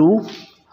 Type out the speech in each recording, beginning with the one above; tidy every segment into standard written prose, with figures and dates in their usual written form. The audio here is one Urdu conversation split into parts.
2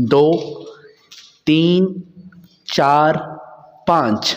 2, 3, 4, 5।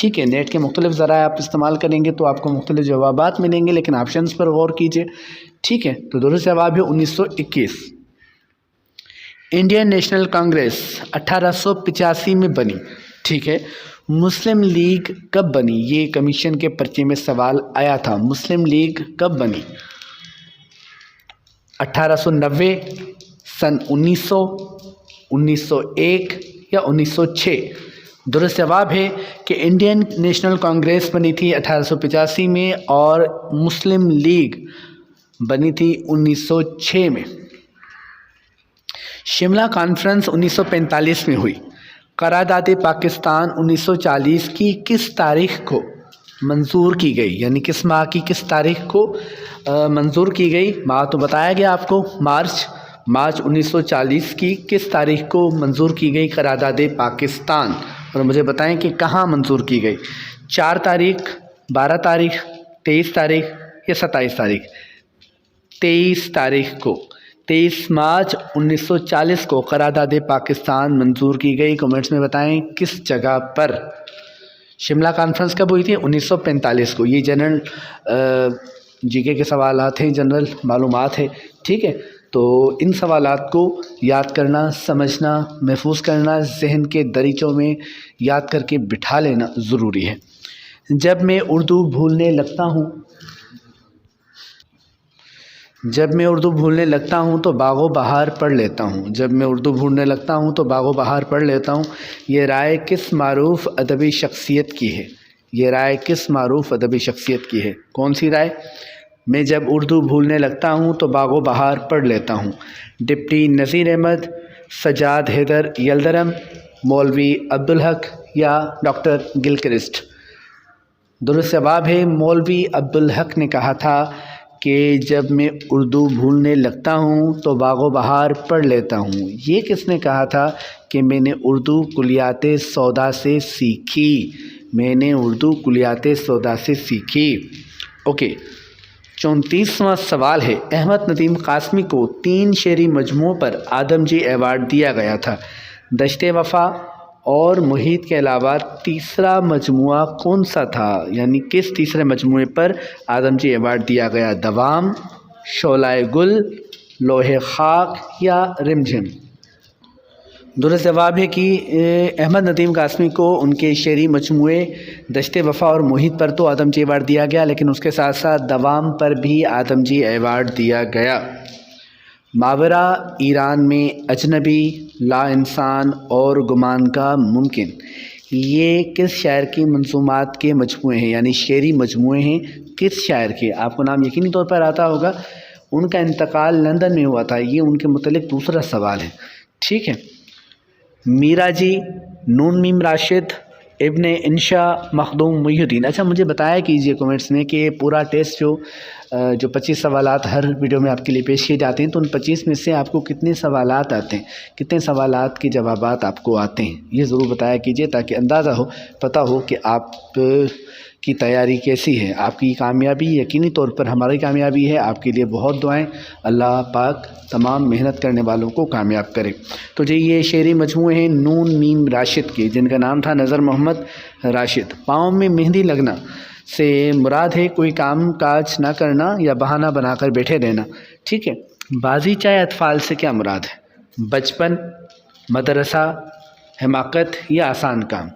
ٹھیک ہے، نیٹ کے مختلف ذرائع آپ استعمال کریں گے تو آپ کو مختلف جوابات ملیں گے، لیکن آپشنس پر غور کیجیے. ٹھیک ہے، تو درست جواب ہے 1921. انڈین نیشنل کانگریس 1885 میں بنی. ٹھیک ہے، مسلم لیگ کب بنی؟ یہ کمیشن کے پرچے میں سوال آیا تھا. مسلم لیگ کب بنی؟ 1890، سن 1900، 1901 یا 1906؟ درست جواب ہے کہ انڈین نیشنل کانگریس بنی تھی 1885 میں اور مسلم لیگ بنی تھی 1906 میں. شملہ کانفرنس 1945 میں ہوئی. قرارداد پاکستان 1940 کی کس تاریخ کو منظور کی گئی؟ یعنی کس ماہ کی کس تاریخ کو منظور کی گئی؟ ماہ تو بتایا گیا آپ کو، مارچ 1940 کی کس تاریخ کو منظور کی گئی قرارداد پاکستان؟ اور مجھے بتائیں کہ کہاں منظور کی گئی. 4 تاریخ، 12 تاریخ، 23 تاریخ یا 27 تاریخ؟ 23 تاریخ کو، 23 مارچ 1940 کو قرارداد پاکستان منظور کی گئی. کمنٹس میں بتائیں کس جگہ پر. شملہ کانفرنس کب ہوئی تھی؟ 1945 کو. یہ جنرل جی کے سوالات ہیں، جنرل معلومات ہے. ٹھیک ہے، تو ان سوالات کو یاد کرنا، سمجھنا، محفوظ کرنا، ذہن کے دریچوں میں یاد کر کے بٹھا لینا ضروری ہے. جب میں اردو بھولنے لگتا ہوں تو باغ و بہار پڑھ لیتا ہوں. جب میں اردو بھولنے لگتا ہوں تو باغ و بہار پڑھ لیتا ہوں. یہ رائے کس معروف ادبی شخصیت کی ہے؟ یہ رائے کس معروف ادبی شخصیت کی ہے؟ کون سی رائے؟ میں جب اردو بھولنے لگتا ہوں تو باغ و بہار پڑھ لیتا ہوں. ڈپٹی نذیر احمد، سجاد حیدر یلدرم، مولوی عبدالحق یا ڈاکٹر گلکرسٹ؟ درست جواب ہے مولوی عبدالحق نے کہا تھا کہ جب میں اردو بھولنے لگتا ہوں تو باغ و بہار پڑھ لیتا ہوں. یہ کس نے کہا تھا؟ کہ میں نے اردو کلیات سودا سے سیکھی. میں نے اردو کلیات سودا سے سیکھی. اوکے، 34واں سوال ہے. احمد ندیم قاسمی کو 3 شعری مجموعوں پر آدم جی ایوارڈ دیا گیا تھا. دشت وفا اور محیط کے علاوہ تیسرا مجموعہ کون سا تھا؟ یعنی کس تیسرے مجموعے پر آدم جی ایوارڈ دیا گیا؟ دوام، شعلہ گل، لوح خاک یا رمجھم؟ درست جواب ہے کہ احمد ندیم قاسمی کو ان کے شعری مجموعے دشت وفا اور محیط پر تو آدم جی ایوارڈ دیا گیا، لیکن اس کے ساتھ ساتھ دوام پر بھی آدم جی ایوارڈ دیا گیا. ماورا ایران میں اجنبی، لا انسان اور گمان کا ممکن، یہ کس شاعر کی منظومات کے مجموعے ہیں؟ یعنی شعری مجموعے ہیں کس شاعر کے؟ آپ کو نام یقینی طور پر آتا ہوگا. ان کا انتقال لندن میں ہوا تھا. یہ ان کے متعلق دوسرا سوال ہے. ٹھیک ہے، میرا جی، نون میم راشد، ابن انشا، مخدوم محی الدین. اچھا، مجھے بتایا کیجیے کمنٹس میں کہ پورا ٹیسٹ جو 25 سوالات ہر ویڈیو میں آپ کے لیے پیش کیے جاتے ہیں، تو ان 25 میں سے آپ کو کتنے سوالات آتے ہیں، کتنے سوالات کے جوابات آپ کو آتے ہیں، یہ ضرور بتایا کیجیے تاکہ اندازہ ہو، پتہ ہو کہ آپ کی تیاری کیسی ہے. آپ کی کامیابی یقینی طور پر ہماری کامیابی ہے. آپ کے لیے بہت دعائیں. اللہ پاک تمام محنت کرنے والوں کو کامیاب کرے. تو جی یہ شعری مجموعے ہیں نون میم راشد کے، جن کا نام تھا نظر محمد راشد. پاؤں میں مہندی لگنا سے مراد ہے کوئی کام کاج نہ کرنا یا بہانہ بنا کر بیٹھے رہنا. ٹھیک ہے، بازی چائے اطفال سے کیا مراد ہے؟ بچپن، مدرسہ، حماقت یا آسان کام؟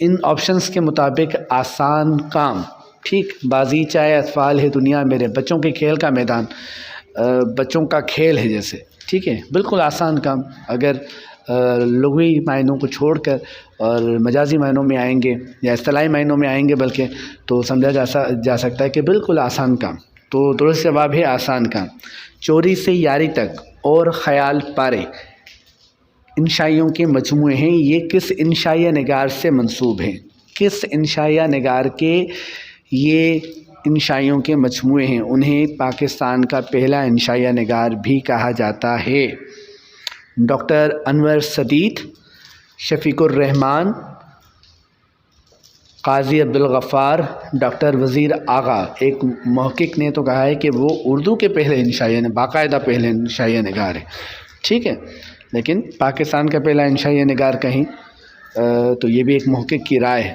ان آپشنز کے مطابق آسان کام. ٹھیک، بازی چائے اطفال ہے دنیا میرے، بچوں کے کھیل کا میدان، بچوں کا کھیل ہے جیسے. ٹھیک ہے، بالکل آسان کام. اگر لغوی معنوں کو چھوڑ کر اور مجازی معنوں میں آئیں گے یا اصطلاحی معنوں میں آئیں گے بلکہ، تو سمجھا جا سکتا ہے کہ بالکل آسان کام. تو درست جواب ہے آسان کام. چوری سے یاری تک اور خیال پارے انشائیوں کے مجموعے ہیں. یہ کس انشائیہ نگار سے منسوب ہیں؟ کس انشائیہ نگار کے یہ انشائیوں کے مجموعے ہیں؟ انہیں پاکستان کا پہلا انشائیہ نگار بھی کہا جاتا ہے. ڈاکٹر انور سدید، شفیق الرحمان، قاضی عبدالغفار، ڈاکٹر وزیر آغا. ایک محقق نے تو کہا ہے کہ وہ اردو کے پہلے انشائیہ، باقاعدہ پہلے انشائیہ نگار ہے. ٹھیک ہے، لیکن پاکستان کا پہلا انشائیہ نگار کہیں، تو یہ بھی ایک محقق کی رائے ہے.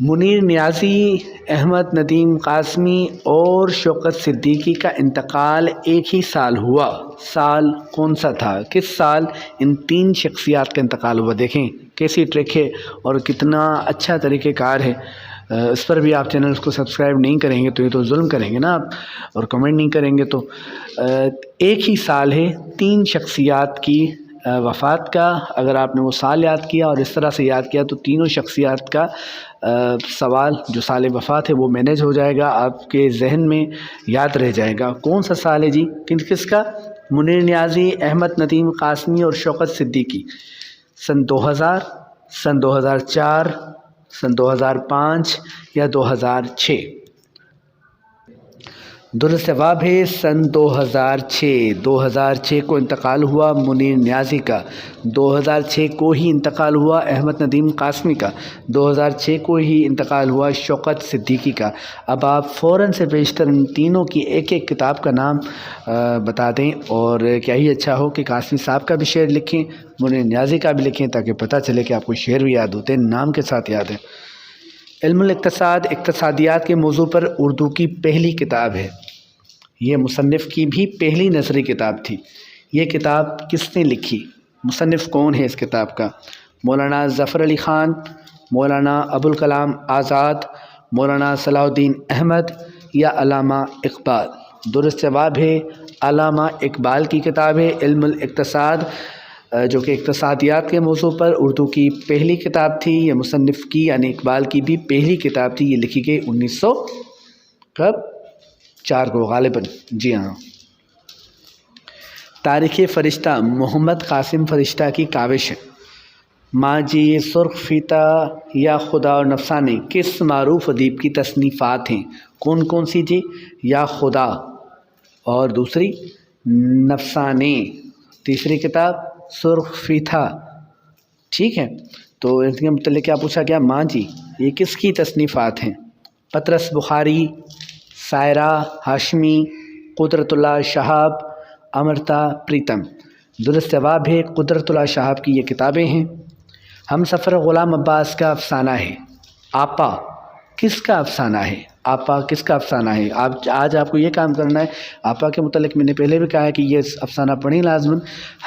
منیر نیازی، احمد ندیم قاسمی اور شوکت صدیقی کا انتقال ایک ہی سال ہوا، سال کون سا تھا؟ کس سال ان تین شخصیات کا انتقال ہوا؟ دیکھیں کیسی ٹرک ہے اور کتنا اچھا طریقہ کار ہے۔ اس پر بھی آپ چینل کو سبسکرائب نہیں کریں گے تو یہ تو ظلم کریں گے نا آپ، اور کمنٹ نہیں کریں گے تو۔ ایک ہی سال ہے تین شخصیات کی وفات کا۔ اگر آپ نے وہ سال یاد کیا اور اس طرح سے یاد کیا تو تینوں شخصیات کا سوال جو سال وفات ہے وہ مینیج ہو جائے گا، آپ کے ذہن میں یاد رہ جائے گا۔ کون سا سال ہے جی؟ کس کا؟ منیر نیازی، احمد ندیم قاسمی اور شوکت صدیقی۔ سن 2000، سن 2004، سن 2005 یا 2006؟ درست جواب ہے سن 2006۔ 2006 کو انتقال ہوا منیر نیازی کا، 2006 کو ہی انتقال ہوا احمد ندیم قاسمی کا، 2006 کو ہی انتقال ہوا شوکت صدیقی کا۔ اب آپ فوراً سے بیشتر ان تینوں کی ایک ایک کتاب کا نام بتا دیں، اور کیا ہی اچھا ہو کہ قاسمی صاحب کا بھی شعر لکھیں، منیر نیازی کا بھی لکھیں، تاکہ پتہ چلے کہ آپ کو شعر بھی یاد ہوتے ہیں، نام کے ساتھ یاد ہے۔ علم الاقتصاد، اقتصادیات کے موضوع پر اردو کی پہلی کتاب ہے۔ یہ مصنف کی بھی پہلی نثری کتاب تھی۔ یہ کتاب کس نے لکھی؟ مصنف کون ہے اس کتاب کا؟ مولانا ظفر علی خان، مولانا ابوالکلام آزاد، مولانا صلاح الدین احمد یا علامہ اقبال؟ درست جواب ہے علامہ اقبال کی کتاب ہے علم الاقتصاد، جو کہ اقتصادیات کے موضوع پر اردو کی پہلی کتاب تھی۔ یہ مصنف کی یعنی اقبال کی بھی پہلی کتاب تھی۔ یہ لکھی گئی 1904 کو غالباً، جی ہاں۔ تاریخ فرشتہ، محمد قاسم فرشتہ کی کاوش ہے۔ ماں جی، سرخ فیتہ یا خدا اور نفسانے کس معروف ادیب کی تصنیفات ہیں؟ کون کون سی جی؟ یا خدا اور دوسری نفسانے، تیسری کتاب سرخ فیتہ، ٹھیک ہے۔ تو اس کے متعلق کیا پوچھا گیا؟ ماں جی یہ کس کی تصنیفات ہیں؟ پطرس بخاری، سائرہ ہاشمی، قدرت اللہ شہاب، امرتا پریتم؟ درست جواب ہے قدرت اللہ شہاب کی یہ کتابیں ہیں۔ ہم سفر غلام عباس کا افسانہ ہے۔ آپا کس کا افسانہ ہے؟ آپا کس کا افسانہ ہے؟ آج آپ کو یہ کام کرنا ہے۔ آپا کے متعلق میں نے پہلے بھی کہا ہے کہ یہ افسانہ پڑھیں لازماً۔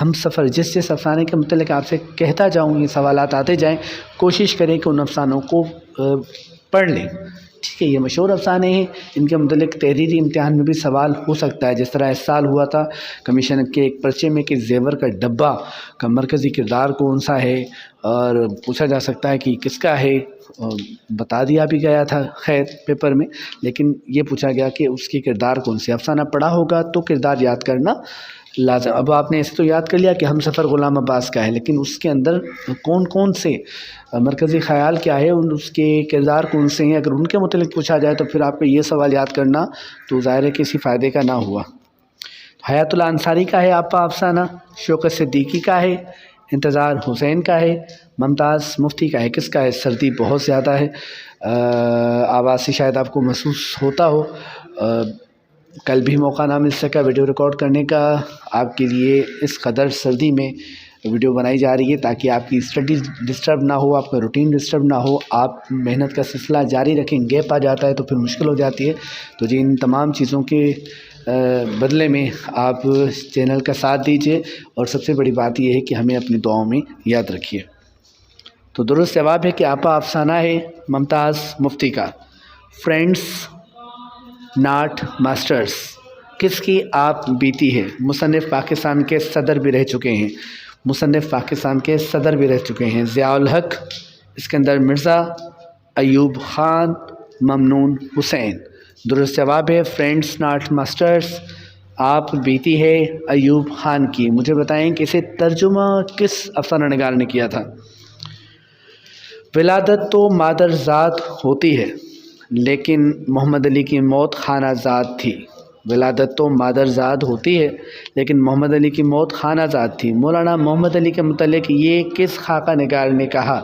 ہم سفر جس افسانے کے متعلق آپ سے کہتا جاؤں، یہ سوالات آتے جائیں، کوشش کریں کہ ان افسانوں کو پڑھ لیں، ٹھیک ہے۔ یہ مشہور افسانے ہیں، ان کے متعلق تحریری امتحان میں بھی سوال ہو سکتا ہے، جس طرح اس سال ہوا تھا کمیشن کے ایک پرچے میں کہ زیور کا ڈبہ کا مرکزی کردار کون سا ہے، اور پوچھا جا سکتا ہے کہ کس کا ہے، بتا دیا بھی گیا تھا خیر پیپر میں، لیکن یہ پوچھا گیا کہ اس کی کردار کون سی۔ افسانہ پڑھا ہوگا تو کردار یاد کرنا لازم۔ اب آپ نے ایسے تو یاد کر لیا کہ ہم سفر غلام عباس کا ہے، لیکن اس کے اندر کون کون سے مرکزی خیال کیا ہے، اس کے کردار کون سے ہیں، اگر ان کے متعلق پوچھا جائے تو پھر آپ کو یہ سوال یاد کرنا تو ظاہر ہے کسی فائدے کا نہ ہوا۔ حیات اللہ انصاری کا ہے آپا افسانہ، شوکت صدیقی کا ہے، انتظار حسین کا ہے، ممتاز مفتی کا ہے۔ کس کا ہے؟ سردی بہت زیادہ ہے، آواز سے شاید آپ کو محسوس ہوتا ہو۔ کل بھی موقع نہ مل سکا ویڈیو ریکارڈ کرنے کا، آپ کے لیے اس قدر سردی میں ویڈیو بنائی جا رہی ہے تاکہ آپ کی اسٹڈی ڈسٹرب نہ ہو، آپ کا روٹین ڈسٹرب نہ ہو، آپ محنت کا سلسلہ جاری رکھیں۔ گیپ آ جاتا ہے تو پھر مشکل ہو جاتی ہے۔ تو جی ان تمام چیزوں کے بدلے میں آپ چینل کا ساتھ دیجیے، اور سب سے بڑی بات یہ ہے کہ ہمیں اپنی دعاؤں میں یاد رکھیے۔ تو درست جواب ہے کہ آپا افسانہ ہے ممتاز مفتی کا۔ فرینڈس ناٹ ماسٹرز کس کی آپ بیتی ہے؟ مصنف پاکستان کے صدر بھی رہ چکے ہیں، مصنف پاکستان کے صدر بھی رہ چکے ہیں، ضیاء الحق، اسکندر مرزا، ایوب خان، ممنون حسین۔ درست جواب ہے فرینڈس ناٹ ماسٹرز، آپ بیتی ہے ایوب خان کی۔ مجھے بتائیں کہ اسے ترجمہ کس افسانہ نگار نے کیا تھا؟ ولادت تو مادر ذات ہوتی ہے لیکن محمد علی کی موت خانہ ذات تھی۔ ولادت تو مادر ذات ہوتی ہے لیکن محمد علی کی موت خانہ ذات تھی۔ مولانا محمد علی کے متعلق یہ کس خاکہ نگار نے کہا؟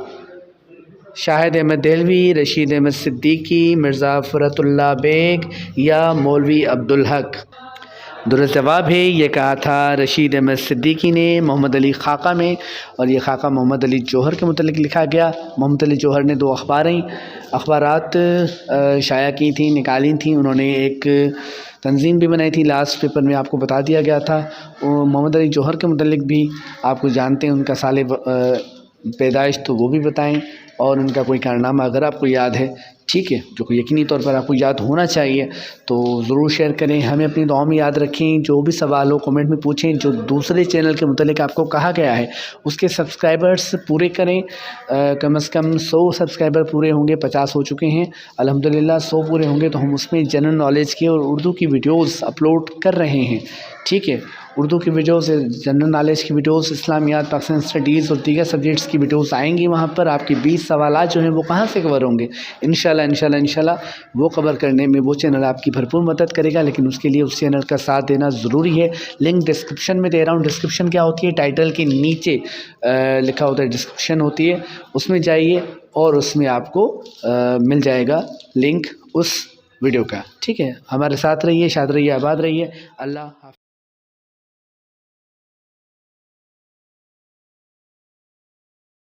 شاہد احمد دہلوی، رشید احمد صدیقی، مرزا فرت اللہ بیگ یا مولوی عبدالحق؟ درست جواب ہے یہ کہا تھا رشید احمد صدیقی نے محمد علی خاقہ میں، اور یہ خاقہ محمد علی جوہر کے متعلق لکھا گیا۔ محمد علی جوہر نے 2 اخبارات شائع کی تھیں، نکالی تھیں، انہوں نے ایک تنظیم بھی بنائی تھی، لاسٹ پیپر میں آپ کو بتا دیا گیا تھا۔ محمد علی جوہر کے متعلق بھی آپ کو جانتے ہیں، ان کا سال پیدائش تو وہ بھی بتائیں، اور ان کا کوئی کارنامہ اگر آپ کو یاد ہے، ٹھیک ہے، جو کہ یقینی طور پر آپ کو یاد ہونا چاہیے، تو ضرور شیئر کریں، ہمیں اپنی دعاؤں میں یاد رکھیں۔ جو بھی سوال ہو کمنٹ میں پوچھیں، جو دوسرے چینل کے متعلق آپ کو کہا گیا ہے اس کے سبسکرائبرز پورے کریں، کم از کم 100 سبسکرائبر پورے ہوں گے، 50 ہو چکے ہیں الحمدللہ، 100 پورے ہوں گے تو ہم اس میں جنرل نالج کی اور اردو کی ویڈیوز اپلوڈ کر رہے ہیں، ٹھیک ہے، اردو کی ویڈیوز، جنرل نالج کی ویڈیوز، اسلامیات، پاکستان اسٹڈیز اور دیگر سبجیکٹس کی ویڈیوز آئیں گی وہاں پر۔ آپ کی 20 سوالات جو ہیں وہ کہاں سے کور ہوں گے، انشاءاللہ وہ کور کرنے میں وہ چینل آپ کی بھرپور مدد کرے گا، لیکن اس کے لیے اس چینل کا ساتھ دینا ضروری ہے۔ لنک ڈسکرپشن میں دے رہا ہوں۔ ڈسکرپشن کیا ہوتی ہے؟ ٹائٹل کے نیچے لکھا ہوتا ہے ڈسکرپشن ہوتی ہے، اس میں جائیے اور اس میں آپ کو مل جائے گا لنک اس ویڈیو کا، ٹھیک ہے۔ ہمارے ساتھ رہیے، شاد رہیے، آباد رہیے، اللہ حافظ۔